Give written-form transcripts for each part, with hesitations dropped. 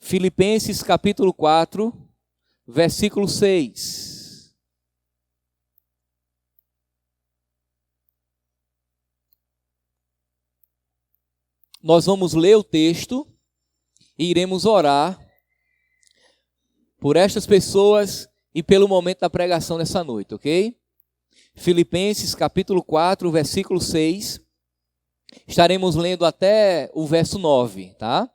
Filipenses capítulo 4, versículo 6. Nós vamos ler o texto e iremos orar por estas pessoas e pelo momento da pregação nessa noite, ok? Filipenses capítulo 4, versículo 6. Estaremos lendo até o verso 9, tá?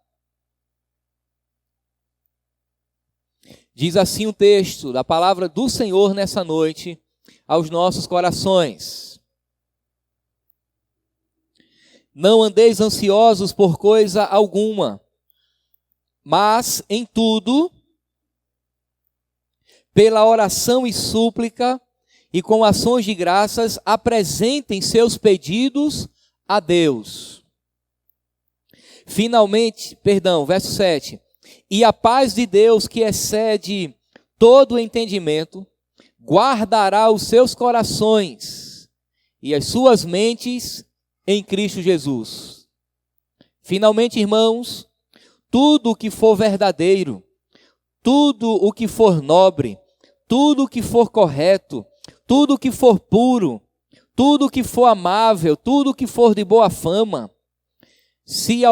Diz assim o texto da palavra do Senhor nessa noite aos nossos corações. Não andeis ansiosos por coisa alguma, mas em tudo, pela oração e súplica e com ações de graças, apresentem seus pedidos a Deus. Verso 7. E a paz de Deus, que excede todo o entendimento, guardará os seus corações e as suas mentes em Cristo Jesus. Finalmente, irmãos, tudo o que for verdadeiro, tudo o que for nobre, tudo o que for correto, tudo o que for puro, tudo o que for amável, tudo o que for de boa fama, se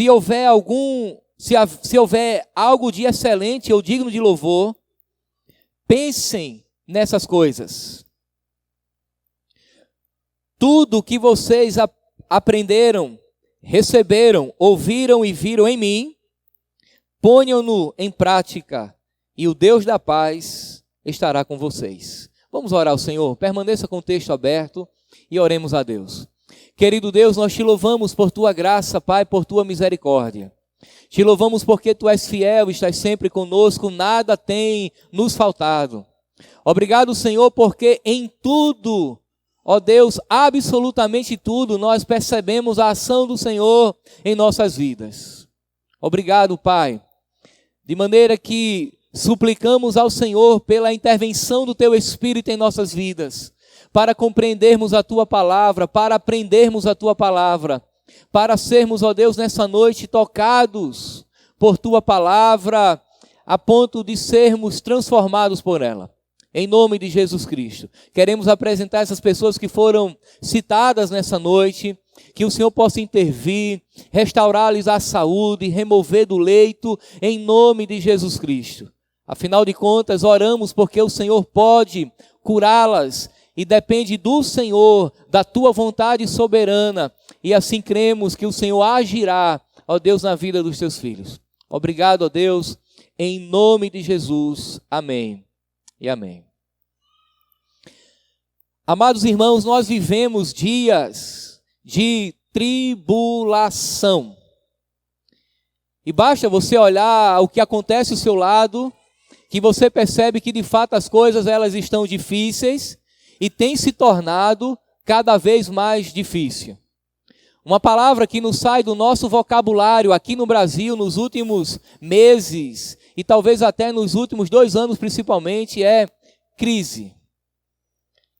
houver algo de excelente ou digno de louvor, pensem nessas coisas. Tudo que vocês aprenderam, receberam, ouviram e viram em mim, ponham-no em prática, e o Deus da paz estará com vocês. Vamos orar ao Senhor, permaneça com o texto aberto e oremos a Deus. Querido Deus, nós te louvamos por tua graça, Pai, por tua misericórdia. Te louvamos porque tu és fiel, estás sempre conosco, nada tem nos faltado. Obrigado, Senhor, porque em tudo, ó Deus, absolutamente tudo, nós percebemos a ação do Senhor em nossas vidas. Obrigado, Pai, de maneira que suplicamos ao Senhor pela intervenção do teu Espírito em nossas vidas, para compreendermos a tua palavra, para aprendermos a tua palavra, para sermos, ó Deus, nessa noite tocados por tua palavra, a ponto de sermos transformados por ela. Em nome de Jesus Cristo, queremos apresentar essas pessoas que foram citadas nessa noite, que o Senhor possa intervir, restaurar-lhes a saúde, remover do leito, em nome de Jesus Cristo. Afinal de contas, oramos porque o Senhor pode curá-las e depende do Senhor, da tua vontade soberana, e assim cremos que o Senhor agirá, ó Deus, na vida dos teus filhos. Obrigado, ó Deus, em nome de Jesus. Amém e amém. Amados irmãos, nós vivemos dias de tribulação. E basta você olhar o que acontece ao seu lado, que você percebe que de fato as coisas elas estão difíceis e tem se tornado cada vez mais difícil. Uma palavra que nos sai do nosso vocabulário aqui no Brasil nos últimos meses e talvez até nos últimos 2 anos principalmente é crise.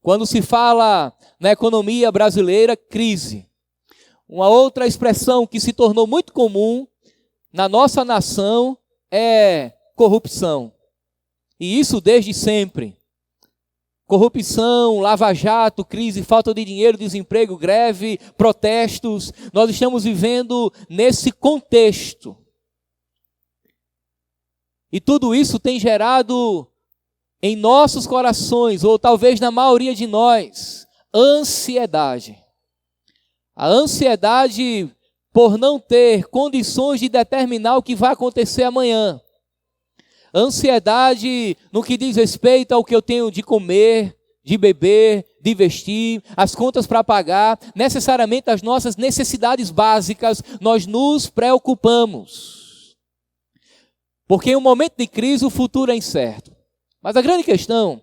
Quando se fala na economia brasileira, crise. Uma outra expressão que se tornou muito comum na nossa nação é corrupção. E isso desde sempre. Corrupção, lava-jato, crise, falta de dinheiro, desemprego, greve, protestos. Nós estamos vivendo nesse contexto. E tudo isso tem gerado em nossos corações, ou talvez na maioria de nós, ansiedade. A ansiedade por não ter condições de determinar o que vai acontecer amanhã. Ansiedade no que diz respeito ao que eu tenho de comer, de beber, de vestir, as contas para pagar, necessariamente as nossas necessidades básicas, nós nos preocupamos. Porque em um momento de crise o futuro é incerto. Mas a grande questão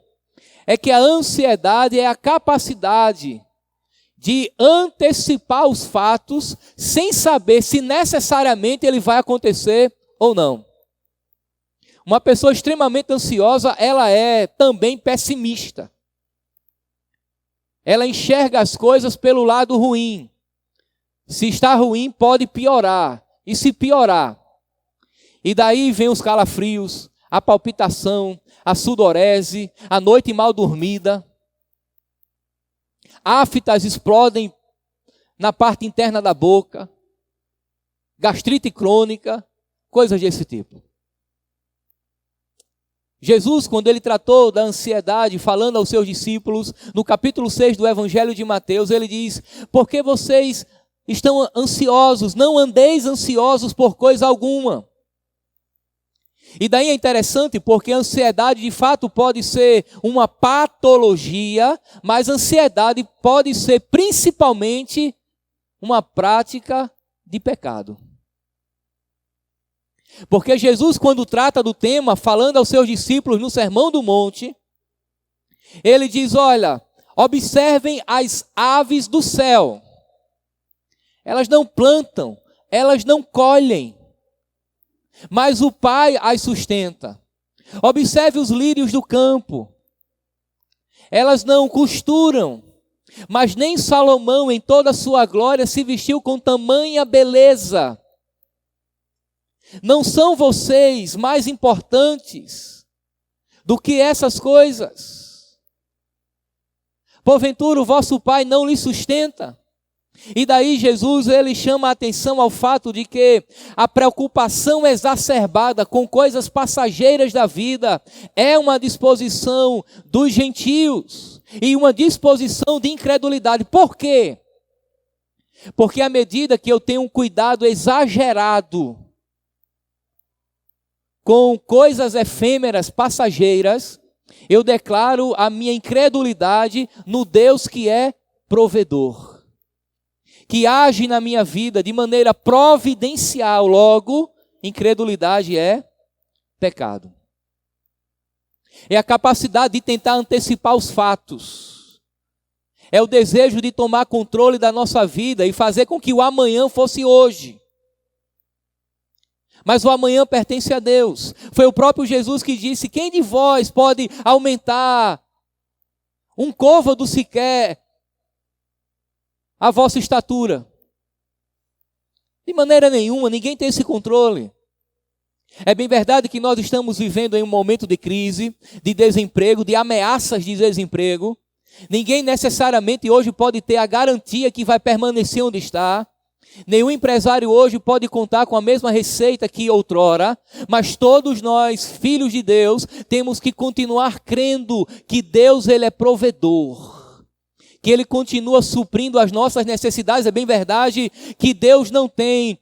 é que a ansiedade é a capacidade de antecipar os fatos sem saber se necessariamente ele vai acontecer ou não. Uma pessoa extremamente ansiosa, ela é também pessimista. Ela enxerga as coisas pelo lado ruim. Se está ruim, pode piorar. E se piorar, E daí vem os calafrios, a palpitação, a sudorese, a noite mal dormida. Aftas explodem na parte interna da boca, gastrite crônica, coisas desse tipo. Jesus, quando ele tratou da ansiedade, falando aos seus discípulos, no capítulo 6 do Evangelho de Mateus, ele diz: por que vocês estão ansiosos? Não andeis ansiosos por coisa alguma. E daí é interessante porque a ansiedade de fato pode ser uma patologia, mas a ansiedade pode ser principalmente uma prática de pecado. Porque Jesus, quando trata do tema, falando aos seus discípulos no Sermão do Monte, ele diz: olha, observem as aves do céu. Elas não plantam, elas não colhem, mas o Pai as sustenta. Observe os lírios do campo. Elas não costuram, mas nem Salomão em toda a sua glória se vestiu com tamanha beleza. Não são vocês mais importantes do que essas coisas? Porventura o vosso Pai não lhe sustenta? E daí Jesus, ele chama a atenção ao fato de que a preocupação exacerbada com coisas passageiras da vida é uma disposição dos gentios e uma disposição de incredulidade. Por quê? Porque à medida que eu tenho um cuidado exagerado com coisas efêmeras, passageiras, eu declaro a minha incredulidade no Deus que é provedor, que age na minha vida de maneira providencial. Logo, incredulidade é pecado. É a capacidade de tentar antecipar os fatos. É o desejo de tomar controle da nossa vida e fazer com que o amanhã fosse hoje. Mas o amanhã pertence a Deus. Foi o próprio Jesus que disse: quem de vós pode aumentar um côvado sequer a vossa estatura? De maneira nenhuma, ninguém tem esse controle. É bem verdade que nós estamos vivendo em um momento de crise, de desemprego, de ameaças de desemprego. Ninguém necessariamente hoje pode ter a garantia que vai permanecer onde está. Nenhum empresário hoje pode contar com a mesma receita que outrora, mas todos nós, filhos de Deus, temos que continuar crendo que Deus, ele é provedor, que ele continua suprindo as nossas necessidades. É bem verdade que Deus não tem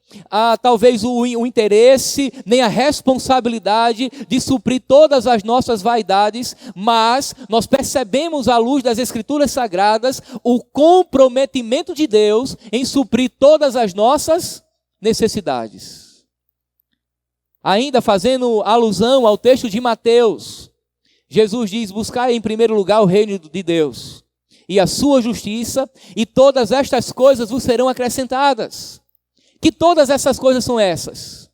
talvez o interesse, nem a responsabilidade de suprir todas as nossas vaidades, mas nós percebemos à luz das Escrituras Sagradas o comprometimento de Deus em suprir todas as nossas necessidades. Ainda fazendo alusão ao texto de Mateus, Jesus diz: buscai em primeiro lugar o reino de Deus e a sua justiça, e todas estas coisas vos serão acrescentadas. Que todas essas coisas são essas?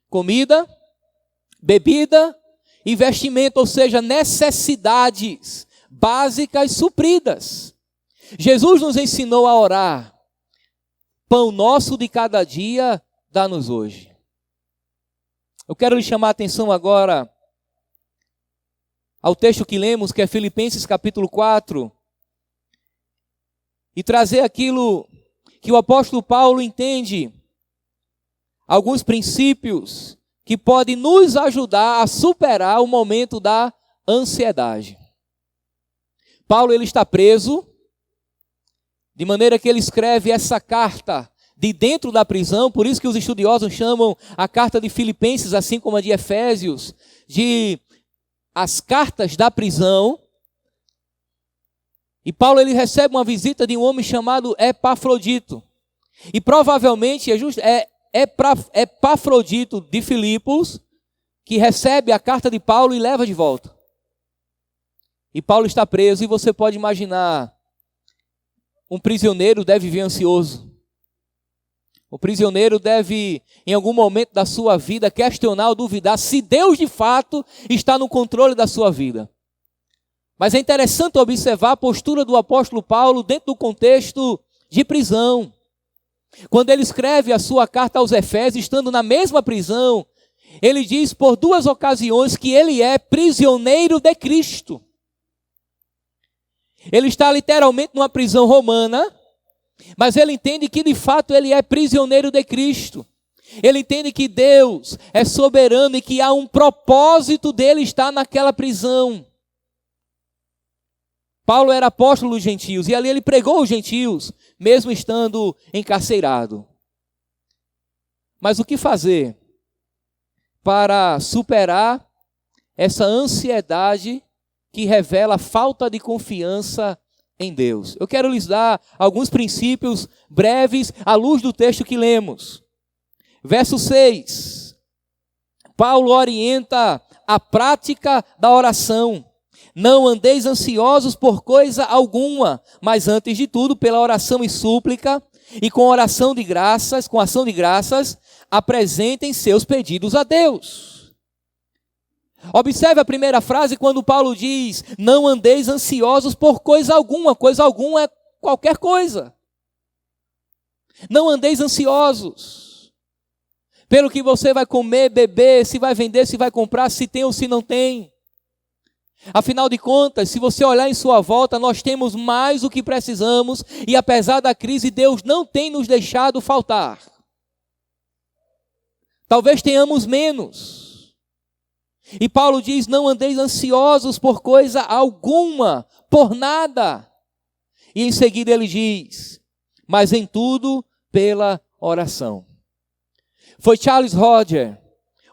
Comida, bebida e vestimento, ou seja, necessidades básicas supridas. Jesus nos ensinou a orar: pão nosso de cada dia, dá-nos hoje. Eu quero lhe chamar a atenção agora ao texto que lemos, que é Filipenses capítulo 4, e trazer aquilo que o apóstolo Paulo entende, alguns princípios que podem nos ajudar a superar o momento da ansiedade. Paulo, ele está preso, de maneira que ele escreve essa carta de dentro da prisão. Por isso que os estudiosos chamam a carta de Filipenses, assim como a de Efésios, de as cartas da prisão. E Paulo, ele recebe uma visita de um homem chamado Epafrodito. E provavelmente é Epafrodito de Filipos que recebe a carta de Paulo e leva de volta. E Paulo está preso, e você pode imaginar, um prisioneiro deve viver ansioso. O prisioneiro deve, em algum momento da sua vida, questionar ou duvidar se Deus de fato está no controle da sua vida. Mas é interessante observar a postura do apóstolo Paulo dentro do contexto de prisão. Quando ele escreve a sua carta aos Efésios, estando na mesma prisão, Ele diz por 2 ocasiões que ele é prisioneiro de Cristo. Ele está literalmente numa prisão romana, mas ele entende que de fato ele é prisioneiro de Cristo. Ele entende que Deus é soberano e que há um propósito dele estar naquela prisão. Paulo era apóstolo dos gentios e ali ele pregou os gentios, mesmo estando encarcerado. Mas o que fazer para superar essa ansiedade que revela falta de confiança em Deus? Eu quero lhes dar alguns princípios breves à luz do texto que lemos. Verso 6, Paulo orienta a prática da oração. Não andeis ansiosos por coisa alguma, mas antes de tudo, pela oração e súplica, e com oração de graças, com ação de graças, apresentem seus pedidos a Deus. Observe a primeira frase quando Paulo diz, não andeis ansiosos por coisa alguma é qualquer coisa. Não andeis ansiosos pelo que você vai comer, beber, se vai vender, se vai comprar, se tem ou se não tem. Afinal de contas, se você olhar em sua volta, nós temos mais do que precisamos e apesar da crise, Deus não tem nos deixado faltar. Talvez tenhamos menos. E Paulo diz, não andeis ansiosos por coisa alguma, por nada. E em seguida ele diz, mas em tudo pela oração. Foi Charles Hodge,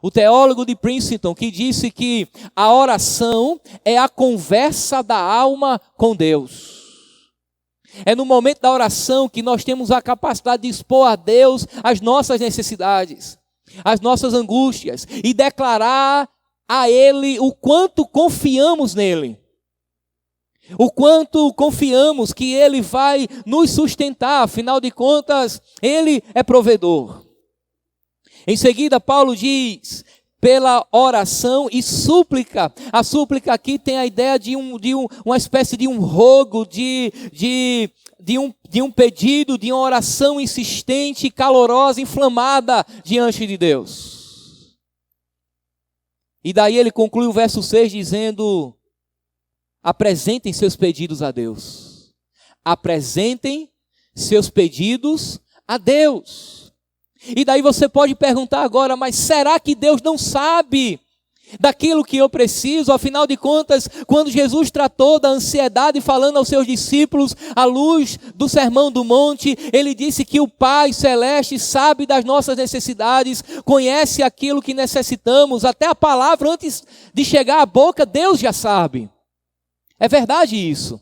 o teólogo de Princeton, que disse que a oração é a conversa da alma com Deus. É no momento da oração que nós temos a capacidade de expor a Deus as nossas necessidades, as nossas angústias e declarar a Ele o quanto confiamos nele. O quanto confiamos que Ele vai nos sustentar, afinal de contas, Ele é provedor. Em seguida, Paulo diz, pela oração e súplica. A súplica aqui tem a ideia de uma espécie de um rogo, de um pedido, de uma oração insistente, calorosa, inflamada diante de Deus. E daí ele conclui o verso 6 dizendo, apresentem seus pedidos a Deus. Apresentem seus pedidos a Deus. E daí você pode perguntar agora, mas será que Deus não sabe daquilo que eu preciso? Afinal de contas, quando Jesus tratou da ansiedade falando aos seus discípulos, à luz do Sermão do Monte, ele disse que o Pai Celeste sabe das nossas necessidades, conhece aquilo que necessitamos, até a palavra antes de chegar à boca, Deus já sabe. É verdade isso.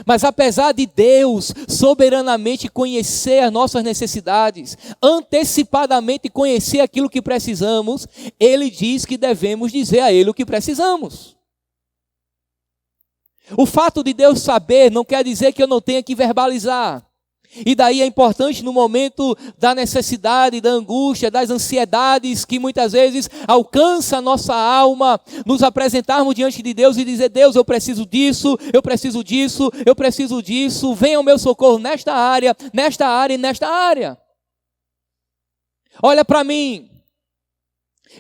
Mas apesar de Deus soberanamente conhecer as nossas necessidades, antecipadamente conhecer aquilo que precisamos, Ele diz que devemos dizer a Ele o que precisamos. O fato de Deus saber não quer dizer que eu não tenha que verbalizar. E daí é importante no momento da necessidade, da angústia, das ansiedades que muitas vezes alcança a nossa alma, nos apresentarmos diante de Deus e dizer, Deus, eu preciso disso, eu preciso disso, eu preciso disso, venha ao meu socorro nesta área e nesta área. Olha para mim.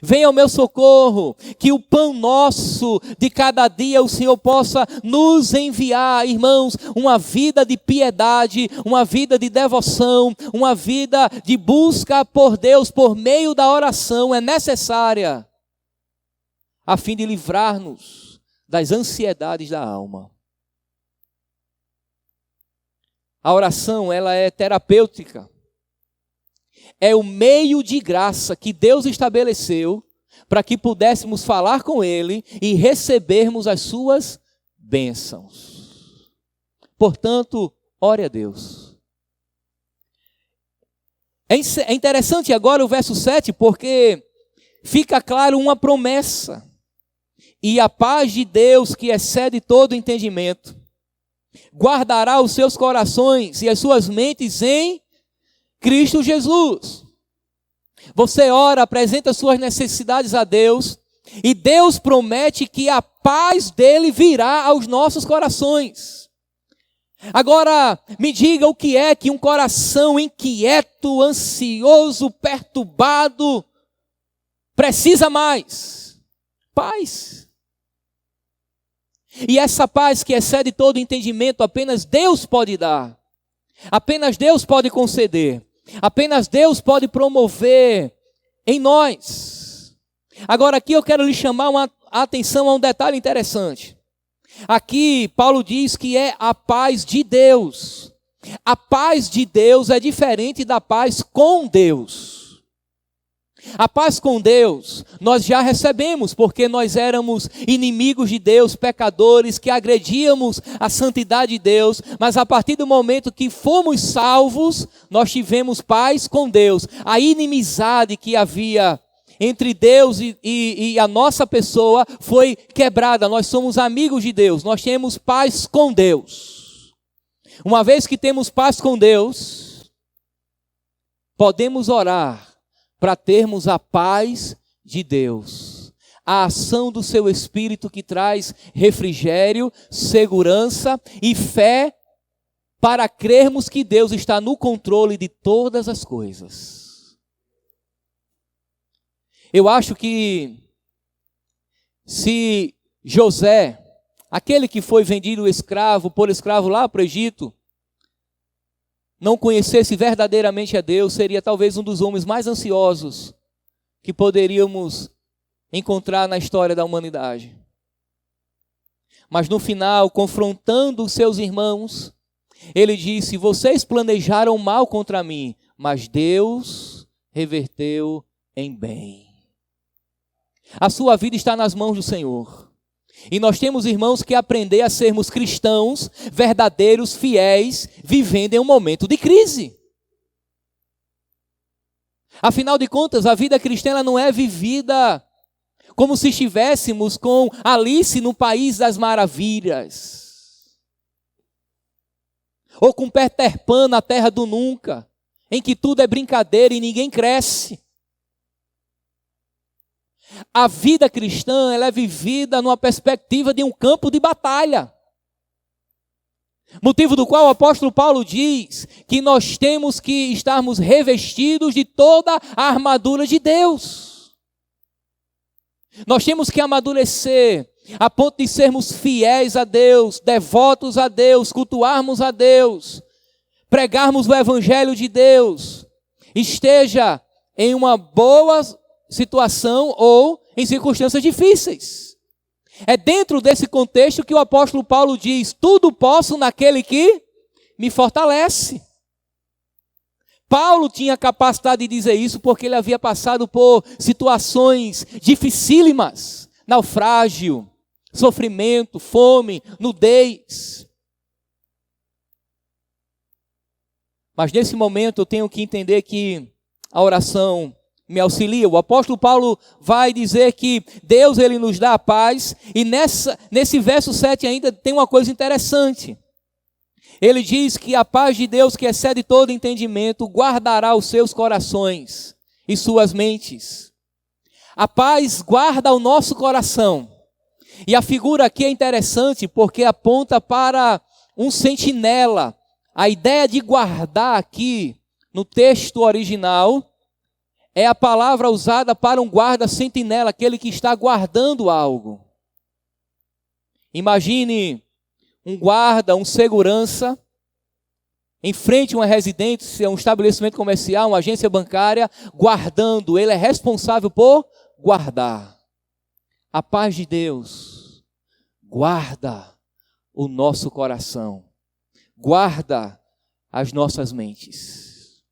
Venha ao meu socorro, que o pão nosso de cada dia o Senhor possa nos enviar, irmãos, uma vida de piedade, uma vida de devoção, uma vida de busca por Deus por meio da oração é necessária, a fim de livrar-nos das ansiedades da alma. A oração, ela é terapêutica. É o meio de graça que Deus estabeleceu para que pudéssemos falar com Ele e recebermos as suas bênçãos. Portanto, ore a Deus. É interessante agora o verso 7, porque fica claro uma promessa. E a paz de Deus, que excede todo entendimento, guardará os seus corações e as suas mentes em Cristo Jesus. Você ora, apresenta suas necessidades a Deus, e Deus promete que a paz dele virá aos nossos corações. Agora, me diga o que é que um coração inquieto, ansioso, perturbado, precisa mais? Paz. E essa paz que excede todo entendimento, apenas Deus pode dar. Apenas Deus pode conceder. Apenas Deus pode promover em nós. Agora aqui eu quero lhe chamar a atenção a um detalhe interessante. Aqui Paulo diz que é a paz de Deus. A paz de Deus é diferente da paz com Deus. A paz com Deus nós já recebemos, porque nós éramos inimigos de Deus, pecadores, que agredíamos a santidade de Deus, mas a partir do momento que fomos salvos, nós tivemos paz com Deus. A inimizade que havia entre Deus e a nossa pessoa foi quebrada. Nós somos amigos de Deus, nós temos paz com Deus. Uma vez que temos paz com Deus, podemos orar para termos a paz de Deus, a ação do seu Espírito que traz refrigério, segurança e fé para crermos que Deus está no controle de todas as coisas. Eu acho que se José, aquele que foi vendido escravo por escravo lá para o Egito, não conhecesse verdadeiramente a Deus, seria talvez um dos homens mais ansiosos que poderíamos encontrar na história da humanidade. Mas no final, confrontando os seus irmãos, ele disse: vocês planejaram mal contra mim, mas Deus reverteu em bem. A sua vida está nas mãos do Senhor. E nós temos, irmãos, que aprender a sermos cristãos verdadeiros, fiéis, vivendo em um momento de crise. Afinal de contas, a vida cristã ela não é vivida como se estivéssemos com Alice no País das Maravilhas, ou com Peter Pan na Terra do Nunca, em que tudo é brincadeira e ninguém cresce. A vida cristã ela é vivida numa perspectiva de um campo de batalha. Motivo do qual o apóstolo Paulo diz que nós temos que estarmos revestidos de toda a armadura de Deus. Nós temos que amadurecer a ponto de sermos fiéis a Deus, devotos a Deus, cultuarmos a Deus, pregarmos o evangelho de Deus, esteja em uma boa situação ou em circunstâncias difíceis. É dentro desse contexto que o apóstolo Paulo diz: tudo posso naquele que me fortalece. Paulo tinha capacidade de dizer isso porque ele havia passado por situações dificílimas, naufrágio, sofrimento, fome, nudez. Mas nesse momento eu tenho que entender que a oração me auxilia. O apóstolo Paulo vai dizer que Deus ele nos dá a paz, e nesse verso 7 ainda tem uma coisa interessante. Ele diz que a paz de Deus, que excede todo entendimento, guardará os seus corações e suas mentes. A paz guarda o nosso coração. E a figura aqui é interessante porque aponta para um sentinela. A ideia de guardar aqui, no texto original, é a palavra usada para um guarda-sentinela, aquele que está guardando algo. Imagine um guarda, um segurança, em frente a uma residência, um estabelecimento comercial, uma agência bancária, guardando. Ele é responsável por guardar. A paz de Deus guarda o nosso coração, guarda as nossas mentes.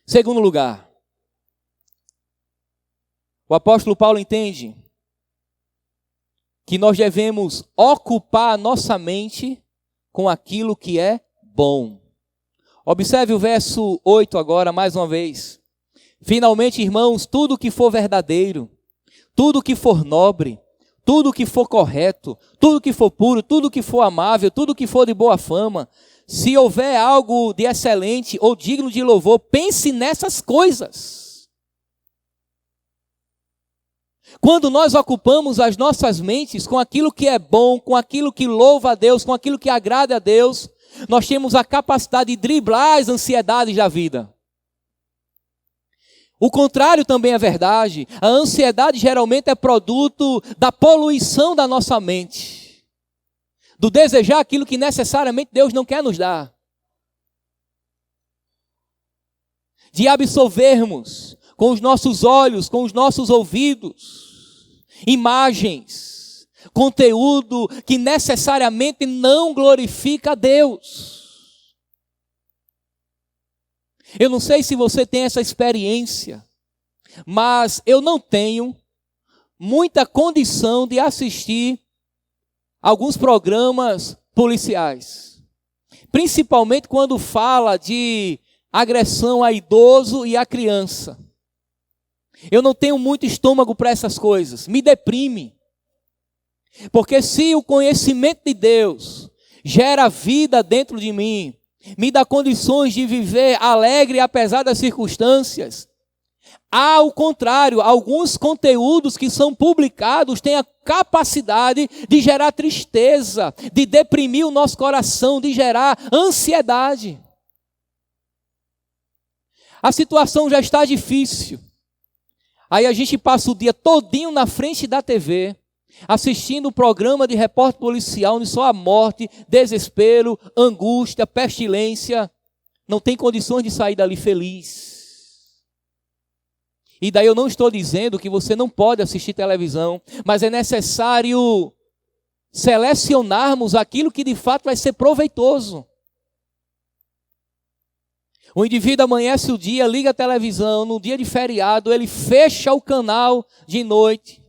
Segundo lugar, o apóstolo Paulo entende que nós devemos ocupar a nossa mente com aquilo que é bom. Observe o verso 8 agora, mais uma vez. Finalmente, irmãos, tudo que for verdadeiro, tudo que for nobre, tudo que for correto, tudo que for puro, tudo que for amável, tudo que for de boa fama, se houver algo de excelente ou digno de louvor, pense nessas coisas. Quando nós ocupamos as nossas mentes com aquilo que é bom, com aquilo que louva a Deus, com aquilo que agrada a Deus, nós temos a capacidade de driblar as ansiedades da vida. O contrário também é verdade. A ansiedade geralmente é produto da poluição da nossa mente, do desejar aquilo que necessariamente Deus não quer nos dar, de absorvermos com os nossos olhos, com os nossos ouvidos, imagens, conteúdo que necessariamente não glorifica a Deus. Eu não sei se você tem essa experiência, mas eu não tenho muita condição de assistir alguns programas policiais, principalmente quando fala de agressão a idoso e a criança. Eu não tenho muito estômago para essas coisas, me deprime. Porque se o conhecimento de Deus gera vida dentro de mim, me dá condições de viver alegre apesar das circunstâncias, ao contrário, alguns conteúdos que são publicados têm a capacidade de gerar tristeza, de deprimir o nosso coração, de gerar ansiedade. A situação já está difícil. Aí a gente passa o dia todinho na frente da TV, assistindo um programa de repórter policial onde só a morte, desespero, angústia, pestilência. Não tem condições de sair dali feliz. E daí eu não estou dizendo que você não pode assistir televisão, mas é necessário selecionarmos aquilo que de fato vai ser proveitoso. O indivíduo amanhece o dia, liga a televisão, no dia de feriado, ele fecha o canal de noite,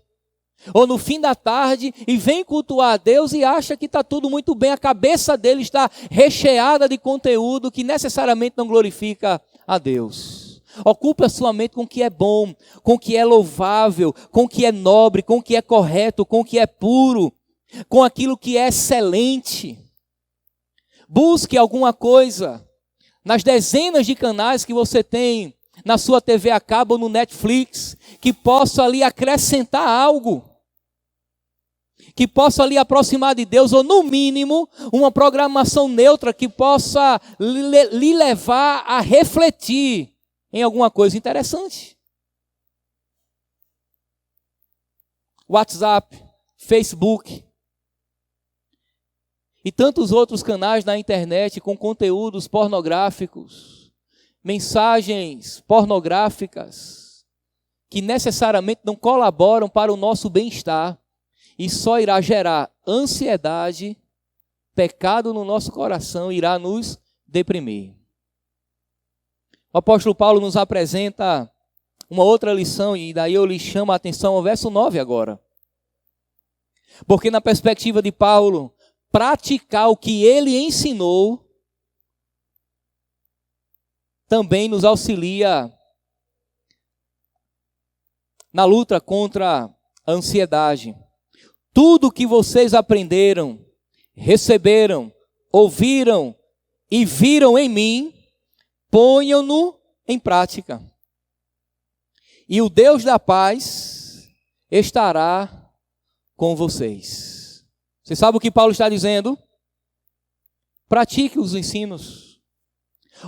ou no fim da tarde, e vem cultuar a Deus e acha que está tudo muito bem. A cabeça dele está recheada de conteúdo que necessariamente não glorifica a Deus. Ocupe a sua mente com o que é bom, com o que é louvável, com o que é nobre, com o que é correto, com o que é puro, com aquilo que é excelente. Busque alguma coisa nas dezenas de canais que você tem na sua TV a cabo ou no Netflix, que possa ali acrescentar algo, que possa ali aproximar de Deus, ou no mínimo, uma programação neutra que possa lhe levar a refletir em alguma coisa interessante. WhatsApp, Facebook e tantos outros canais na internet com conteúdos pornográficos, mensagens pornográficas que necessariamente não colaboram para o nosso bem-estar e só irá gerar ansiedade, pecado no nosso coração, irá nos deprimir. O apóstolo Paulo nos apresenta uma outra lição, e daí eu lhe chamo a atenção ao verso 9 agora. Porque na perspectiva de Paulo, praticar o que ele ensinou também nos auxilia na luta contra a ansiedade. Tudo que vocês aprenderam, receberam, ouviram e viram em mim, ponham-no em prática. E o Deus da paz estará com vocês. Você sabe o que Paulo está dizendo? Pratique os ensinos.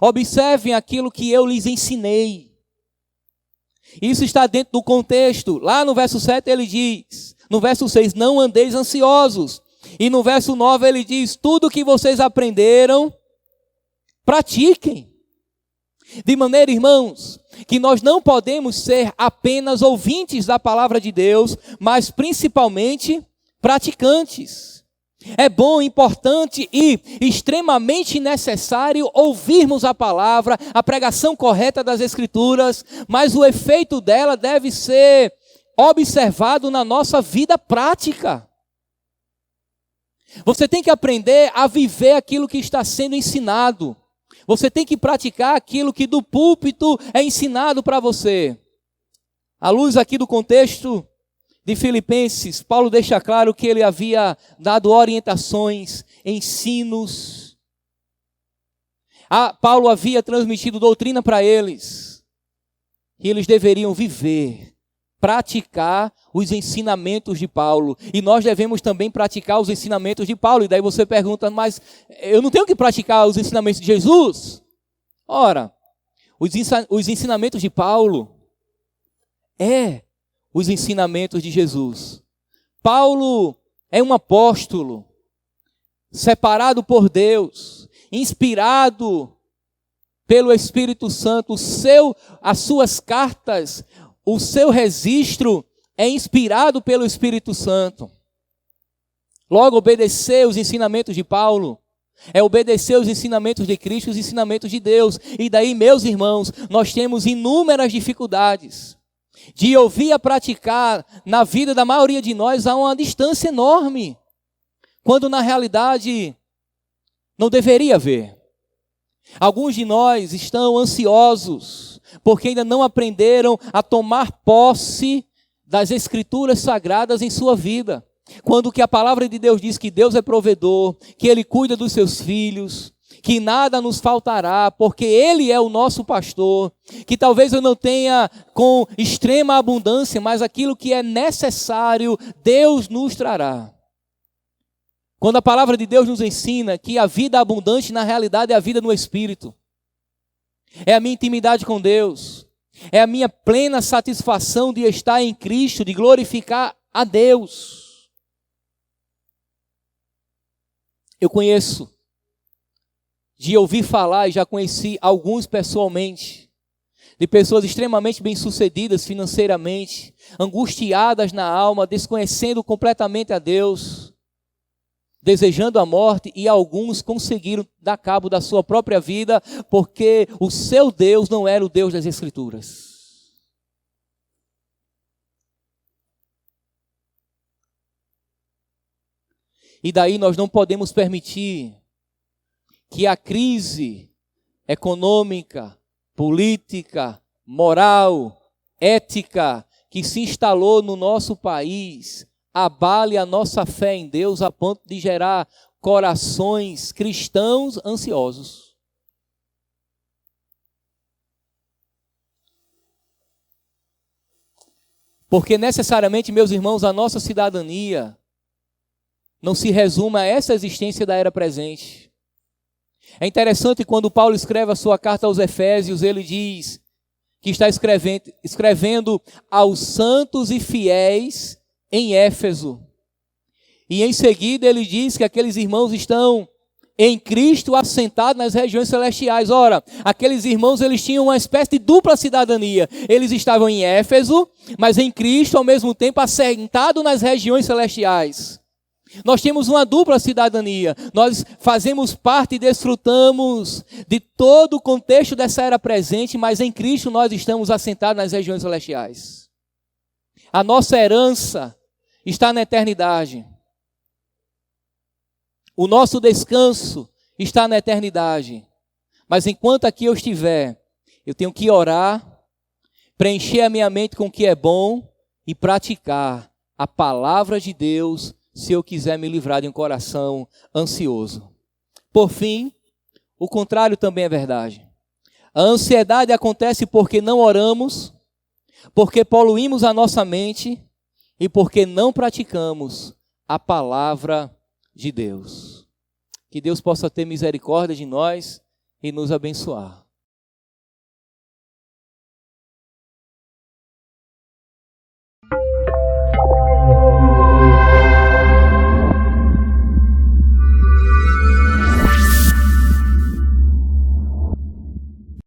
Observem aquilo que eu lhes ensinei. Isso está dentro do contexto. Lá no verso 7 ele diz, no verso 6, não andeis ansiosos. E no verso 9 ele diz, tudo que vocês aprenderam, pratiquem. De maneira, irmãos, que nós não podemos ser apenas ouvintes da palavra de Deus, mas principalmente praticantes. É bom, importante e extremamente necessário ouvirmos a palavra, a pregação correta das Escrituras, mas o efeito dela deve ser observado na nossa vida prática. Você tem que aprender a viver aquilo que está sendo ensinado. Você tem que praticar aquilo que do púlpito é ensinado para você. À luz aqui do contexto de Filipenses, Paulo deixa claro que ele havia dado orientações, ensinos. Paulo havia transmitido doutrina para eles, que eles deveriam viver, praticar os ensinamentos de Paulo. E nós devemos também praticar os ensinamentos de Paulo. E daí você pergunta, mas eu não tenho que praticar os ensinamentos de Jesus? Ora, os ensinamentos de Paulo é os ensinamentos de Jesus. Paulo é um apóstolo, separado por Deus, inspirado pelo Espírito Santo. As suas cartas, o seu registro é inspirado pelo Espírito Santo. Logo, obedecer os ensinamentos de Paulo é obedecer os ensinamentos de Cristo, os ensinamentos de Deus. E daí, meus irmãos, nós temos inúmeras dificuldades de ouvir e praticar. Na vida da maioria de nós há uma distância enorme, quando na realidade não deveria haver. Alguns de nós estão ansiosos porque ainda não aprenderam a tomar posse das Escrituras Sagradas em sua vida. Quando que a palavra de Deus diz que Deus é provedor, que Ele cuida dos seus filhos, que nada nos faltará, porque Ele é o nosso pastor, que talvez eu não tenha com extrema abundância, mas aquilo que é necessário, Deus nos trará. Quando a palavra de Deus nos ensina que a vida abundante na realidade é a vida no Espírito, é a minha intimidade com Deus, é a minha plena satisfação de estar em Cristo, de glorificar a Deus. Eu conheço, de ouvir falar, e já conheci alguns pessoalmente, de pessoas extremamente bem-sucedidas financeiramente, angustiadas na alma, desconhecendo completamente a Deus, desejando a morte, e alguns conseguiram dar cabo da sua própria vida, porque o seu Deus não era o Deus das Escrituras. E daí nós não podemos permitir que a crise econômica, política, moral, ética que se instalou no nosso país abale a nossa fé em Deus a ponto de gerar corações cristãos ansiosos. Porque necessariamente, meus irmãos, a nossa cidadania não se resume a essa existência da era presente. É interessante quando Paulo escreve a sua carta aos Efésios, ele diz que está escrevendo aos santos e fiéis em Éfeso. E em seguida ele diz que aqueles irmãos estão em Cristo assentados nas regiões celestiais. Ora, aqueles irmãos eles tinham uma espécie de dupla cidadania. Eles estavam em Éfeso, mas em Cristo ao mesmo tempo assentados nas regiões celestiais. Nós temos uma dupla cidadania, nós fazemos parte e desfrutamos de todo o contexto dessa era presente, mas em Cristo nós estamos assentados nas regiões celestiais. A nossa herança está na eternidade. O nosso descanso está na eternidade. Mas enquanto aqui eu estiver, eu tenho que orar, preencher a minha mente com o que é bom e praticar a palavra de Deus, se eu quiser me livrar de um coração ansioso. Por fim, o contrário também é verdade. A ansiedade acontece porque não oramos, porque poluímos a nossa mente e porque não praticamos a palavra de Deus. Que Deus possa ter misericórdia de nós e nos abençoar.